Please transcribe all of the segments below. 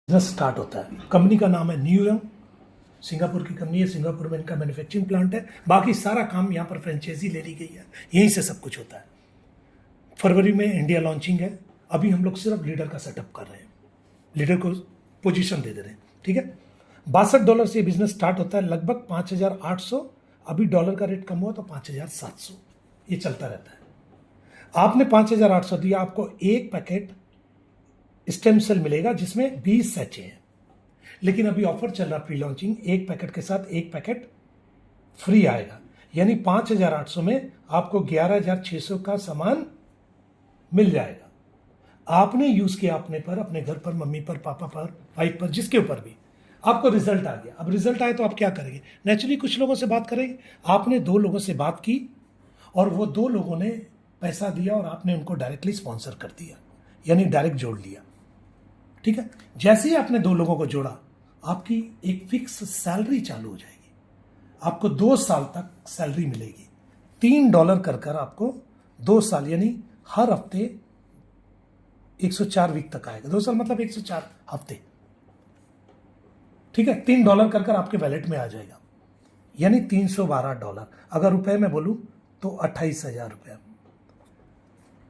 Business start होता है। Company का नाम है न्यूयॉर्क, सिंगापुर की कंपनी है, सिंगापुर में इनका मैन्युफैक्चरिंग प्लांट है। बाकी सारा काम यहाँ पर फ्रेंचाइजी ले ली गई है, यहीं से सब कुछ होता है। फरवरी में इंडिया लॉन्चिंग है। अभी हम लोग सिर्फ लीडर का सेटअप कर रहे हैं, लीडर को पोजीशन दे रहे हैं। ठीक है, $62 से बिजनेस स्टार्ट होता है, लगभग 5,800। अभी डॉलर का रेट कम हुआ तो 5,700, ये चलता रहता है। आपने 5,800 दिया, आपको एक पैकेट स्टेम सेल मिलेगा जिसमें 20 सैचे हैं। लेकिन अभी ऑफर चल रहा प्री लॉन्चिंग, एक पैकेट के साथ एक पैकेट फ्री आएगा, यानी 5,800 में आपको 11,600 का सामान मिल जाएगा। आपने यूज किया अपने पर, अपने घर पर, मम्मी पर, पापा पर, वाइफ पर, जिसके ऊपर भी, आपको रिजल्ट आ गया। अब रिजल्ट आए तो आप क्या करेंगे? नेचुरली कुछ लोगों से बात करेंगे। आपने 2 लोगों से बात की और वो 2 लोगों ने पैसा दिया और आपने उनको डायरेक्टली स्पॉन्सर कर दिया, यानी डायरेक्ट जोड़ लिया। ठीक है, जैसे ही आपने 2 लोगों को जोड़ा, आपकी एक फिक्स सैलरी चालू हो जाएगी। आपको 2 साल तक सैलरी मिलेगी। $3 कर आपको 2 साल, यानी हर हफ्ते 104 वीक तक आएगा। 2 साल मतलब 104 हफ्ते। ठीक है, $3 कर आपके वैलेट में आ जाएगा, यानी $312। अगर रुपए में बोलूं तो 28,000 रुपये।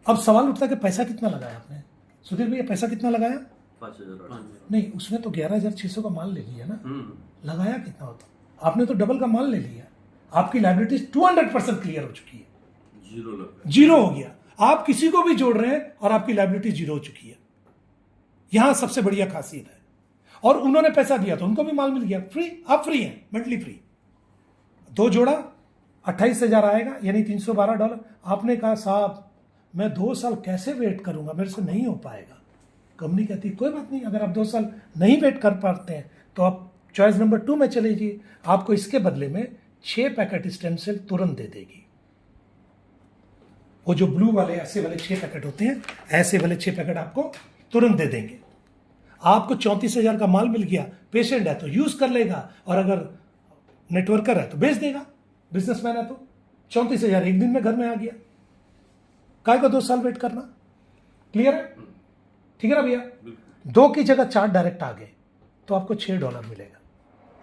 अब सवाल उठता है कि पैसा कितना लगाया आपने? सुधीर भैया, पैसा कितना लगाया? 5,000। नहीं, उसने तो 11,600 का माल ले लिया ना। लगाया कितना होता? आपने तो डबल का माल ले लिया। आपकी लाइबिलिटीज 200% क्लियर हो चुकी है, जीरो हो गया। आप किसी को भी जोड़ रहे हैं और आपकी लाइबिलिटी जीरो हो चुकी है। यहां सबसे बढ़िया खासियत है। और उन्होंने पैसा दिया तो उनको भी माल मिल गया फ्री। आप फ्री हैं, मेंटली फ्री। 2 जोड़ा 28,000 आएगा, यानी $312। आपने कहा साहब मैं 2 साल कैसे वेट करूंगा, मेरे से नहीं हो पाएगा। कंपनी कहती कोई बात नहीं, अगर आप 2 साल नहीं वेट कर पाते हैं तो आप चॉइस नंबर 2 में चले जाइए। आपको इसके बदले में 6 पैकेट स्टेम सेल तुरंत दे देगी। वो जो ब्लू वाले ऐसे वाले 6 पैकेट होते हैं, ऐसे वाले 6 पैकेट आपको तुरंत दे देंगे। आपको 34,000 का माल मिल गया। पेशेंट है तो यूज कर लेगा, और अगर नेटवर्कर है तो बेच देगा। बिजनेसमैन है तो 34,000 एक दिन में घर में आ गया। काय को 2 साल वेट करना? क्लियर है? ठीक है ना भैया? 2 की जगह 4 डायरेक्ट आ गए तो आपको $6 मिलेगा।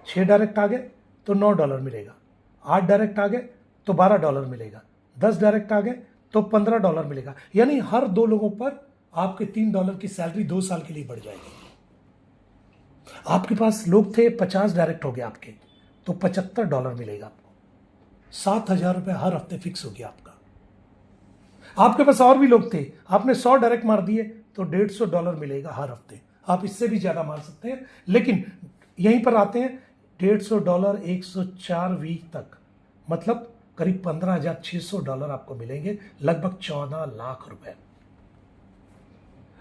6 डायरेक्ट आ गए तो $9 मिलेगा। 8 डायरेक्ट आ गए तो $12 मिलेगा। 10 डायरेक्ट आ गए तो $15 मिलेगा। यानी हर 2 लोगों पर आपके $3 की सैलरी 2 साल के लिए बढ़ जाएगी। आपके पास लोग थे 50 डायरेक्ट हो गए आपके, तो $75 मिलेगा आपको। 7,000 रुपये हर हफ्ते फिक्स हो गया आपका। आपके पास और भी लोग थे, आपने 100 डायरेक्ट मार दिए तो $150 मिलेगा हर हफ्ते। आप इससे भी ज्यादा मार सकते हैं, लेकिन यहीं पर आते हैं $150 104 वीक तक, मतलब करीब $15,600 आपको मिलेंगे, लगभग 14 लाख रुपए।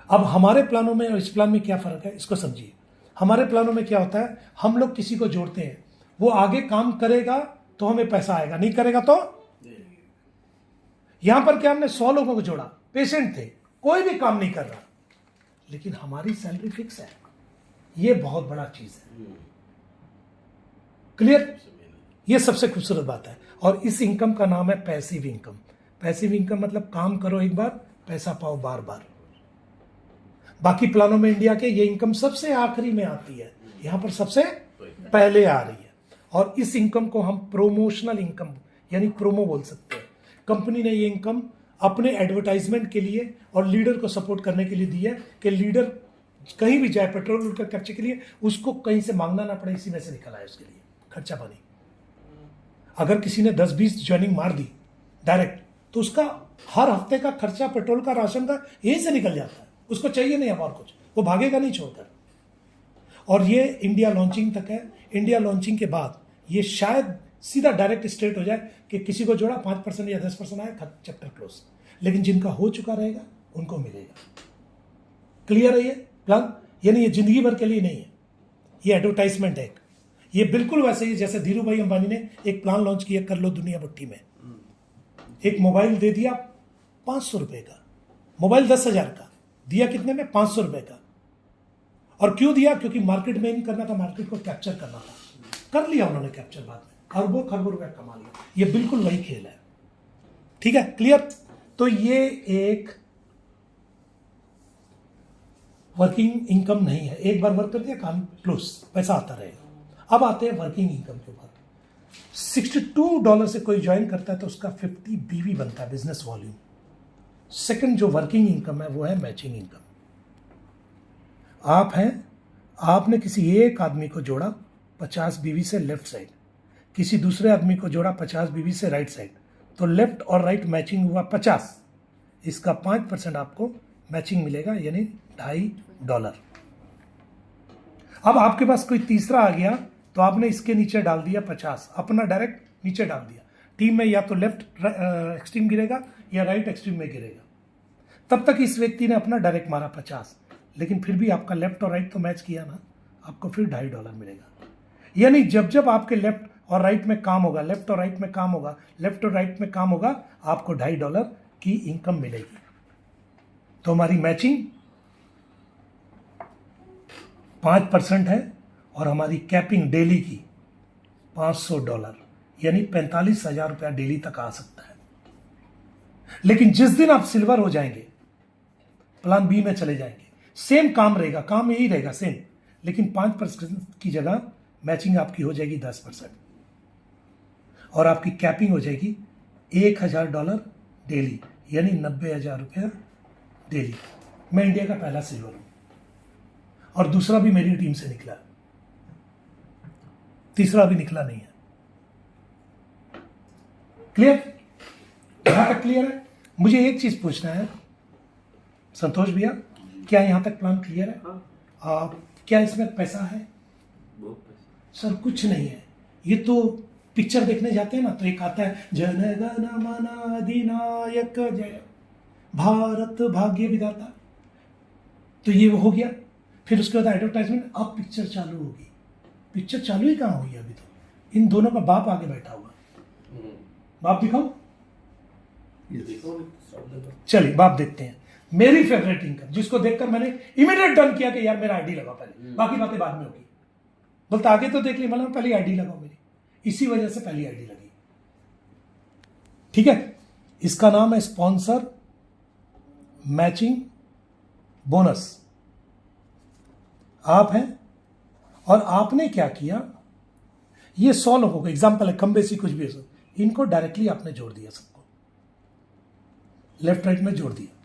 अब हमारे प्लानों में और इस प्लान में क्या फर्क है, इसको समझिए। हमारे प्लानों में क्या होता है, हम लोग किसी को जोड़ते हैं, वो आगे काम करेगा तो हमें पैसा आएगा, नहीं करेगा तो। यहां पर क्या, हमने 100 लोगों को जोड़ा, पेशेंट थे, कोई भी काम नहीं कर रहा, लेकिन हमारी सैलरी फिक्स है। ये बहुत बड़ा चीज है। क्लियर? ये सबसे खूबसूरत बात है। और इस इनकम का नाम है पैसिव इनकम। पैसिव इनकम मतलब काम करो एक बार, पैसा पाओ बार बार। बाकी प्लानों में इंडिया के ये इनकम सबसे आखिरी में आती है, यहां पर सबसे पहले आ रही है। और इस इनकम को हम प्रोमोशनल इनकम यानी प्रोमो बोल सकते हैं। कंपनी ने ये इनकम अपने एडवर्टाइजमेंट के लिए और लीडर को सपोर्ट करने के लिए दी है, कि लीडर कहीं भी जाए पेट्रोल का खर्चे के लिए, उसको कहीं से मांगना ना पड़े, इसी में से निकल आए उसके लिए खर्चा पानी। अगर किसी ने 10-20 ज्वाइनिंग मार दी डायरेक्ट, तो उसका हर हफ्ते का खर्चा, पेट्रोल का, राशन का, यहीं से निकल जाता है। उसको चाहिए नहीं अब और कुछ, वो भागेगा नहीं छोड़कर। और ये इंडिया लॉन्चिंग तक है। इंडिया लॉन्चिंग के बाद ये शायद सीधा डायरेक्ट स्ट्रेट हो जाए कि किसी को जोड़ा 5% या 10% आए, चैप्टर क्लोज। लेकिन जिनका हो चुका रहेगा उनको मिलेगा। क्लियर है ये प्लान? यानी ये जिंदगी भर के लिए नहीं है, ये एडवर्टाइजमेंट है। ये बिल्कुल वैसे ही जैसे धीरू भाई अंबानी ने एक प्लान लॉन्च किया, कर लो दुनिया मुट्ठी में। एक मोबाइल दे दिया 500 रुपए का, मोबाइल 10,000 का दिया, कितने में? 500 रुपए का। और क्यों दिया? क्योंकि मार्केट में इन करना था, मार्केट को कैप्चर करना था। कर लिया उन्होंने कैप्चर, बाद में अरबों खरबों रुपया कमा लिया। ये बिल्कुल वही खेल है। ठीक है, क्लियर? तो ये एक वर्किंग इनकम नहीं है, एक बार वर्क कर दिया काम क्लोज, पैसा आता रहेगा। अब आते हैं वर्किंग इनकम के ऊपर। $62 से कोई ज्वाइन करता है तो उसका 50 BV बनता है, बिजनेस वॉल्यूम। सेकंड जो वर्किंग इनकम है वो है मैचिंग इनकम। आप हैं, आपने किसी एक आदमी को जोड़ा 50 BV से लेफ्ट साइड, किसी दूसरे आदमी को जोड़ा 50 BV से राइट साइड, तो लेफ्ट और राइट मैचिंग हुआ 50, इसका 5% आपको मैचिंग मिलेगा, यानी $2.50। अब आपके पास कोई तीसरा आ गया तो आपने इसके नीचे डाल दिया 50, अपना डायरेक्ट नीचे डाल दिया। टीम में या तो लेफ्ट एक्सट्रीम गिरेगा या राइट एक्सट्रीम में गिरेगा। तब तक इस व्यक्ति ने अपना डायरेक्ट मारा 50, लेकिन फिर भी आपका लेफ्ट और राइट तो मैच किया ना, आपको फिर $2.50 मिलेगा। यानी जब जब आपके लेफ्ट और राइट में काम होगा, लेफ्ट और राइट में काम होगा, लेफ्ट और राइट में काम होगा, आपको $2.50 की इनकम मिलेगी। तो हमारी मैचिंग 5% है और हमारी कैपिंग डेली की $500, यानी $45,000 डेली तक आ सकता है। लेकिन जिस दिन आप सिल्वर हो जाएंगे, प्लान बी में चले जाएंगे, सेम काम रहेगा, काम यही रहेगा सेम, लेकिन 5% की जगह मैचिंग आपकी हो जाएगी 10% और आपकी कैपिंग हो जाएगी $1,000 डेली, यानी $90,000 डेली। मैं इंडिया का पहला सिल्वर हूं और दूसरा भी मेरी टीम से निकला, तीसरा भी निकला नहीं है। क्लियर? यहां तक क्लियर है? मुझे एक चीज पूछना है संतोष भैया, क्या यहां तक प्लान क्लियर है? क्या इसमें पैसा है? सर कुछ नहीं है। ये तो पिक्चर देखने जाते हैं ना, तो एक आता है जन गण मन अधिनायक जय भारत भाग्य विधाता, तो ये हो गया। फिर उसके बाद एडवर्टाइजमेंट, अब पिक्चर चालू होगी। पिक्चर चालू ही कहां हुई अभी? तो इन दोनों का बाप आगे बैठा हुआ, बाप दिखाओ। चलिए बाप देखते हैं। मेरी फेवरेट इनकम, जिसको देखकर मैंने इमीडिएट डन किया कि यार मेरा आईडी लगा पहले, बाकी बातें बाद में होगी। बोलता आगे तो देख ली, मतलब पहले आईडी लगाओ मेरी, इसी वजह से पहली आईडी लगी। ठीक है, इसका नाम है स्पॉन्सर मैचिंग बोनस। आप हैं और आपने क्या किया, ये 100 लोगों को, एग्जाम्पल है, कम बेसी कुछ भी हो, इनको डायरेक्टली आपने जोड़ दिया, सबको लेफ्ट राइट में जोड़ दिया।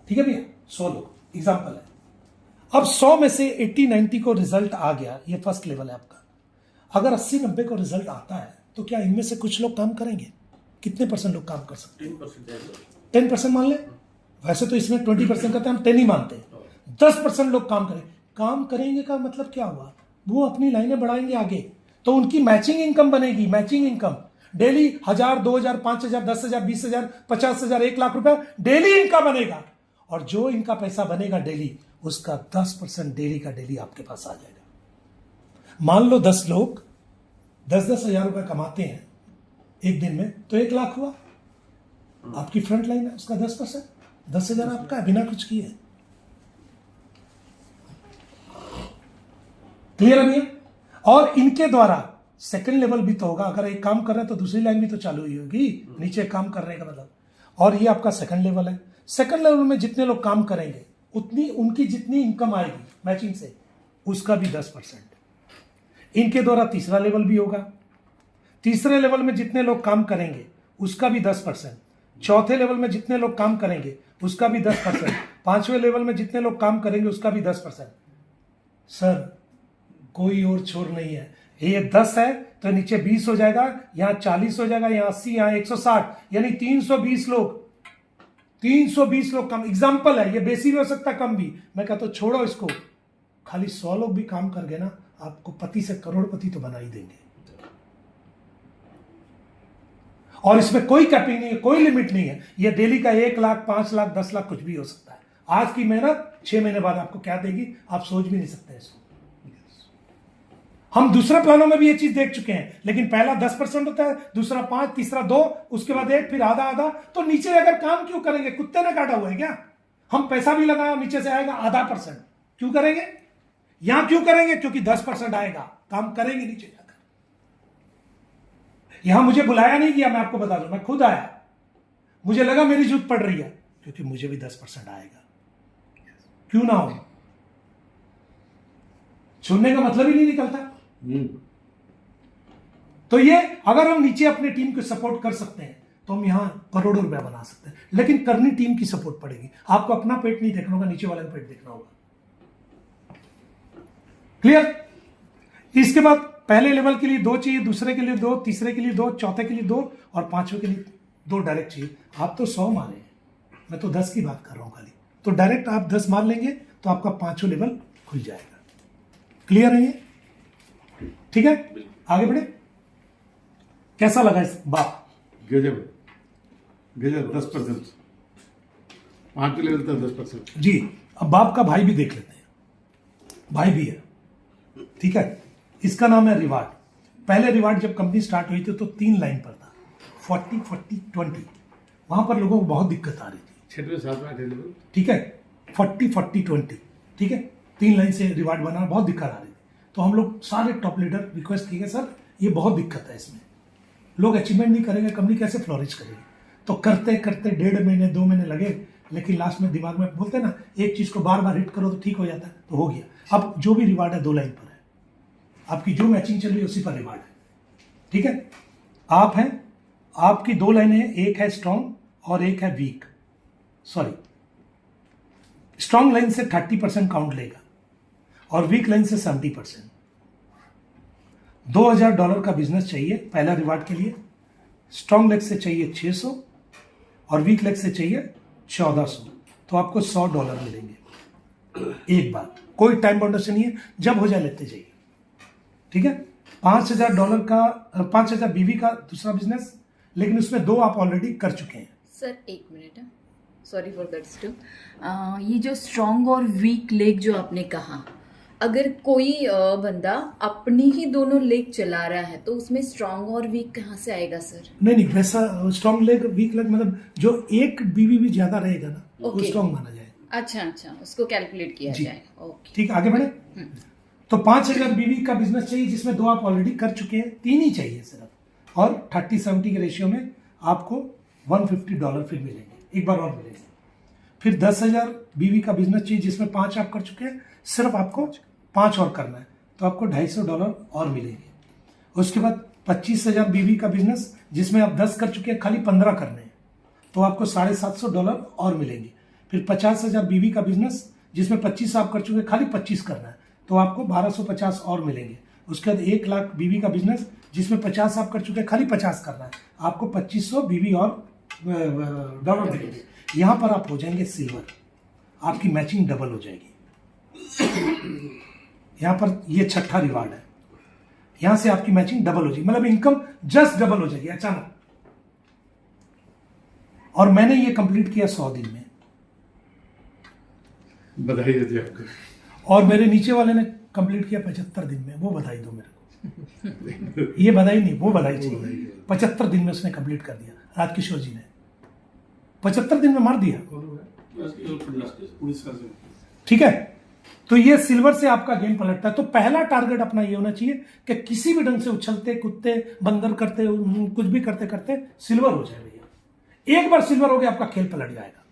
ठीक है भैया, 100 लोग एग्जाम्पल है। अब 100 में से 80-90 को रिजल्ट आ गया, ये फर्स्ट लेवल है आपका। अगर 80-90 को रिजल्ट आता है तो क्या इनमें से कुछ लोग काम करेंगे? कितने % लोग काम कर सकते हैं? 10% मान ले। वैसे तो इसमें 20% कहते हैं, हम 10 ही मानते हैं। 10% लोग काम करेंगे का मतलब क्या हुआ? वो अपनी लाइनें बढ़ाएंगे आगे, तो उनकी मैचिंग इनकम बनेगी। मैचिंग इनकम डेली 1000, 2000, 5000, 10,000, 20,000, 50,000, 1,00,000 रुपया डेली इनका बनेगा। और जो इनका पैसा बनेगा डेली, उसका 10% डेली का डेली आपके पास आ जाएगा। मान लो 10 लोग 10-10 हजार रुपए कमाते हैं एक दिन में, तो 1,00,000 हुआ। आपकी फ्रंट लाइन है, उसका 10%, 10,000 आपका है बिना कुछ किए। क्लियर है भैया? और इनके द्वारा सेकंड लेवल भी तो होगा। अगर एक काम कर रहे हैं तो दूसरी लाइन भी तो चालू ही होगी, नीचे काम करने का मतलब। और ये आपका सेकंड लेवल है। सेकंड लेवल में जितने लोग काम करेंगे, उतनी उनकी जितनी इनकम आएगी मैचिंग से, उसका भी 10%। इनके द्वारा तीसरा लेवल भी होगा। तीसरे लेवल में जितने लोग काम करेंगे, उसका भी 10%। चौथे लेवल में जितने लोग काम करेंगे, उसका भी 10%। पांचवें लेवल में जितने लोग काम करेंगे, उसका भी 10%। सर कोई और छोर नहीं है। ये 10 है तो नीचे 20 हो जाएगा, यहां 40 हो जाएगा, यहां 80, यहां 160, यानी 320 लोग। 320 लोग काम। एग्जाम्पल है, ये बेसी भी हो सकता, कम भी। मैं कहता हूं छोड़ो इसको, खाली 100 लोग भी काम कर गए ना, आपको पति से करोड़पति तो बना ही देंगे। और इसमें कोई कैपिंग नहीं है, कोई लिमिट नहीं है। ये डेली का 1,00,000, 5,00,000, 10,00,000 कुछ भी हो सकता है। आज की मेहनत 6 महीने बाद आपको क्या देगी, आप सोच भी नहीं सकते इसको। हम दूसरे प्लानों में भी ये चीज देख चुके हैं, लेकिन पहला 10% होता है, दूसरा 5, तीसरा 2, उसके बाद 1, फिर आधा आधा। तो नीचे अगर काम क्यों करेंगे? कुत्ते ने काटा हुआ है क्या? हम पैसा भी लगाया, नीचे से आएगा आधा %। क्यों करेंगे? यहां क्यों करेंगे? क्योंकि 10% आएगा, काम करेंगे नीचे जाकर। यहां मुझे बुलाया नहीं गया, मैं आपको बता दूं, मैं खुद आया। मुझे लगा मेरी जरूरत पड़ रही है, क्योंकि मुझे भी 10% आएगा। क्यों ना हो? छोड़ने का मतलब ही नहीं निकलता। तो ये अगर हम नीचे अपने टीम को सपोर्ट कर सकते हैं तो हम यहां करोड़ों रुपया बना सकते हैं, लेकिन करनी टीम की सपोर्ट पड़ेगी। आपको अपना पेट नहीं देखना होगा, नीचे वाले का पेट देखना होगा। क्लियर? इसके बाद पहले लेवल के लिए 2 चाहिए, दूसरे के लिए 2, तीसरे के लिए 2, चौथे के लिए 2 और पांचवें के लिए 2 डायरेक्ट चाहिए। आप तो 100 मारे, मैं तो 10 की बात कर रहा हूं खाली। तो डायरेक्ट आप 10 मार लेंगे तो आपका 5वां लेवल खुल जाएगा। क्लियर है ये? ठीक है, आगे बढ़े। कैसा लगा इस बाप? गजब 10%, 5 लेवल तक 10%। जी, अब बाप का भाई भी देख लेते हैं। भाई भी है, ठीक है। इसका नाम है रिवार्ड। पहले रिवार्ड जब कंपनी स्टार्ट हुई थी तो 3 लाइन पर था, 40 40 20। वहां पर लोगों को बहुत दिक्कत आ रही थी। 6वें 7वें 8वें लेवल, ठीक है, 40 40 20, ठीक है। 3 लाइन से रिवार्ड बनाना बहुत दिक्कत आ रही थी। तो हम लोग सारे टॉप लीडर रिक्वेस्ट किए, सर ये बहुत दिक्कत है, इसमें लोग अचीवमेंट नहीं करेंगे, कंपनी कैसे फ्लोरिश करेगी। तो करते करते 1.5 महीने 2 महीने लगे, लेकिन लास्ट में दिमाग में बोलते ना, एक चीज को बार बार हिट करो तो ठीक हो जाता है, तो हो गया। अब जो भी रिवार्ड है 2 लाइन पर है, आपकी जो मैचिंग चल रही है उसी पर रिवार्ड है, ठीक है। आप हैं, आपकी 2 लाइनें हैं, एक है स्ट्रॉन्ग और एक है वीक। सॉरी, स्ट्रॉन्ग लाइन से 30% काउंट लेगा और वीक लाइन से 70%। $2000 का बिजनेस चाहिए पहला रिवार्ड के लिए। स्ट्रॉन्ग लेग से चाहिए 600 और वीक लेग से चाहिए 1400। तो आपको $100 मिलेंगे एक बार। कोई टाइम बाउंडेशन नहीं है, जब हो जाए लेते जाइए, ठीक है। $5000 का 5000 बीवी का दूसरा बिजनेस, लेकिन उसमें 2 आप ऑलरेडी कर चुके हैं। सर एक मिनट, सॉरी फॉर दैट स्टू। ये जो स्ट्रॉन्ग और वीक लेग जो आपने कहा, अगर कोई बंदा अपनी ही दोनों लेग चला रहा है तो उसमें स्ट्रॉन्ग और वीक कहाँ से आएगा सर? नहीं, वैसा स्ट्रॉन्ग लेग वीक लेग मतलब जो एक बीवी भी ज्यादा रहेगा ना, वो स्ट्रॉन्ग माना जाएगा। अच्छा, उसको कैलकुलेट किया जाएगा। ओके, ठीक, आगे बढ़े। तो 5000 बीवी का बिजनेस चाहिए, जिसमें 2 आप ऑलरेडी कर चुके हैं, 3 ही चाहिए सिर्फ। और 30-70 के रेशियो में आपको $150 फिर मिलेंगे, एक बार और मिलेंगे। फिर 10,000 बीवी का बिजनेस चाहिए, जिसमें 5 आप कर चुके हैं, सिर्फ आपको 5 और करना है, तो आपको $250 और मिलेंगे। उसके बाद 25,000 बीवी का बिजनेस, जिसमें आप 10 कर चुके हैं, खाली 15 करने हैं, तो आपको $750 और मिलेंगे। फिर 50,000 बीवी का बिजनेस, जिसमें 25 आप कर चुके हैं, खाली 25 करना है, तो आपको 1250 और मिलेंगे। उसके बाद 1 लाख बीवी का बिजनेस, जिसमें 50 आप कर चुके हैं, खाली 50 करना है, आपको 2500 बीवी और डॉलर देंगे। यहां पर आप हो जाएंगे सिल्वर, आपकी मैचिंग डबल हो जाएगी। यहां पर ये 6ठा रिवार्ड है, यहां से आपकी मैचिंग डबल हो जाएगी, मतलब इनकम जस्ट डबल हो जाएगी अचानक। और मैंने ये कंप्लीट किया 100 दिन में। बधाई देते आपको। और मेरे नीचे वाले ने कंप्लीट किया 75 दिन में, वो बधाई दो मेरे को। ये बधाई नहीं, वो बधाई चाहिए। 75 दिन में उसने कंप्लीट कर दिया, राजकिशोर जी ने 75 दिन में मार दिया, ठीक है। तो ये सिल्वर से आपका गेम पलटता है। तो पहला टारगेट अपना ये होना चाहिए कि किसी भी ढंग से उछलते कूदते बंदर करते कुछ भी करते करते सिल्वर हो जाए भैया। एक बार सिल्वर हो गया, आपका खेल पलट जाएगा।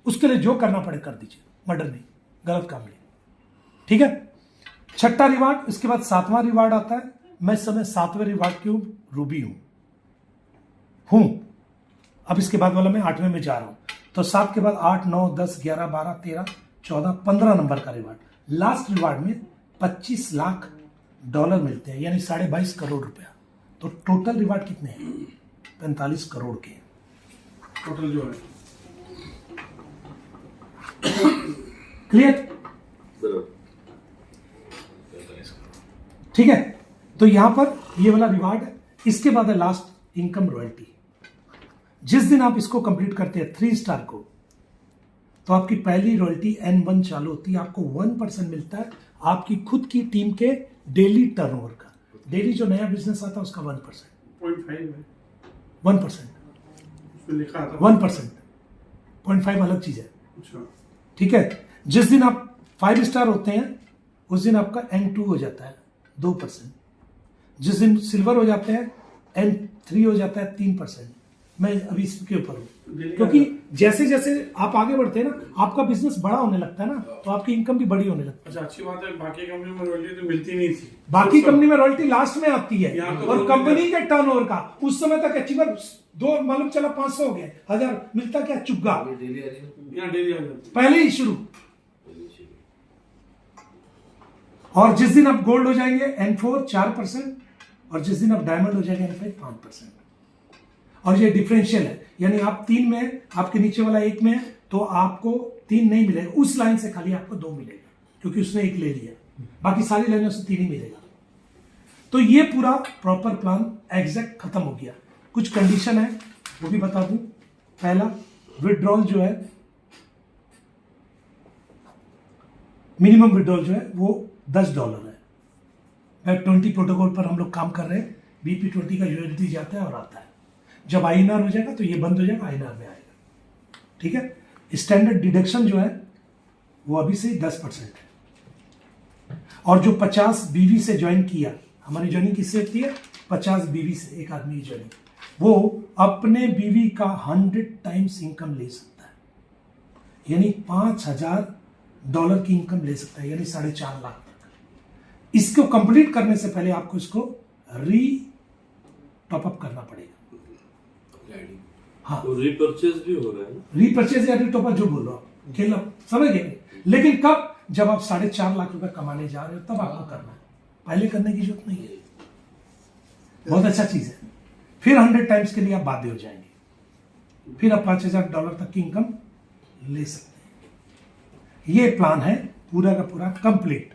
उसके लिए जो करना पड़े कर दीजिए, मर्डर नहीं, गलत काम नहीं, ठीक है। 6ठा रिवार्ड, इसके बाद 7वां रिवार्ड आता है। मैं इस समय 7वें रिवार्ड की रूबी हूं। अब इसके बाद वाला मैं 8वें में जा रहा हूं। तो 7 के बाद 8 9 10 11 12 13 14 15 नंबर का रिवार्ड। लास्ट रिवार्ड में $25 लाख मिलते हैं, यानी 22.5 करोड़ रुपया। तो टोटल रिवार्ड कितने हैं? 45 करोड़ के टोटल जो है। क्लियर, ठीक है। तो यहां पर ये वाला रिवार्ड है। इसके बाद है लास्ट इनकम रॉयल्टी। जिस दिन आप इसको कंप्लीट करते हैं 3 स्टार को, तो आपकी पहली रॉयल्टी N1 चालू होती है। आपको 1% मिलता है आपकी खुद की टीम के डेली टर्नओवर का। डेली जो नया बिजनेस आता है उसका 1%। 1%, 0.5 अलग चीज है, ठीक है। जिस दिन आप 5 स्टार होते हैं उस दिन आपका N2 हो जाता है 2%। जिस दिन सिल्वर हो जाते हैं N3 हो जाता है 3%। मैं अभी इसके ऊपर हूँ, डेली क्योंकि जैसे जैसे आप आगे बढ़ते हैं ना, आपका बिजनेस बड़ा होने लगता है ना, तो आपकी इनकम भी बड़ी होने लगती है। अच्छा, अच्छी बात है, बाकी कंपनी में रॉयल्टी तो मिलती नहीं थी। बाकी कंपनी में रॉयल्टी लास्ट में आती है, यहाँ तो और दो कंपनी के टर्नओवर का उस समय तक अचीवर दो मालूम चला 500 हो गया, 1000 मिलता क्या चुग्गा, यहाँ डेली आ जाती पहले ही शुरू। और जिस दिन आप गोल्ड हो जाएंगे N4 4%, और जिस दिन आप डायमंड हो जाएंगे N5 5%। और ये डिफरेंशियल है, यानी आप 3 में है, आपके नीचे वाला 1 में है, तो आपको 3 नहीं मिलेगा, उस लाइन से खाली आपको 2 मिलेगा, क्योंकि उसने 1 ले लिया, बाकी सारी लाइनों से 3 ही मिलेगा। तो ये पूरा प्रॉपर प्लान एग्जैक्ट खत्म हो गया। कुछ कंडीशन है वो भी बता दूं। पहला, विड्रॉल जो है, मिनिमम विड्रॉल जो है वो $10 है। वेब 20 प्रोटोकॉल पर हम लोग काम कर रहे हैं। BP20 का USD जाता है और आता है। जब INR हो जाएगा तो ये बंद हो जाएगा, INR में आएगा। ठीक है। स्टैंडर्ड डिडक्शन जो है वो अभी से 10% है। और जो 50 BV से ज्वाइन किया, हमारी ज्वाइनिंग किससे होती है? 50 BV से एक आदमी की ज्वाइनिंग, वो अपने BV का 100 टाइम्स इनकम ले सकता है, यानी $5000 की इनकम ले सकता है, यानी 4.5 लाख तक। इसको कंप्लीट करने से पहले आपको इसको री टॉपअप करना पड़ेगा। हाँ, तो रीपरचेज भी हो रहा है ना? रीपरचेज या रीटॉपअप जो बोल रहा हूँ, खेल समझ गए। लेकिन कब? जब आप 4.5 लाख रुपए कमाने जा रहे हो तब आपको करना है, पहले करने की जरूरत नहीं है। बहुत अच्छा चीज है। फिर 100 टाइम्स के लिए आप बाध्य हो जाएंगे, फिर आप $5000 तक की इनकम ले सकते हैं। ये प्लान है पूरा का पूरा कंप्लीट।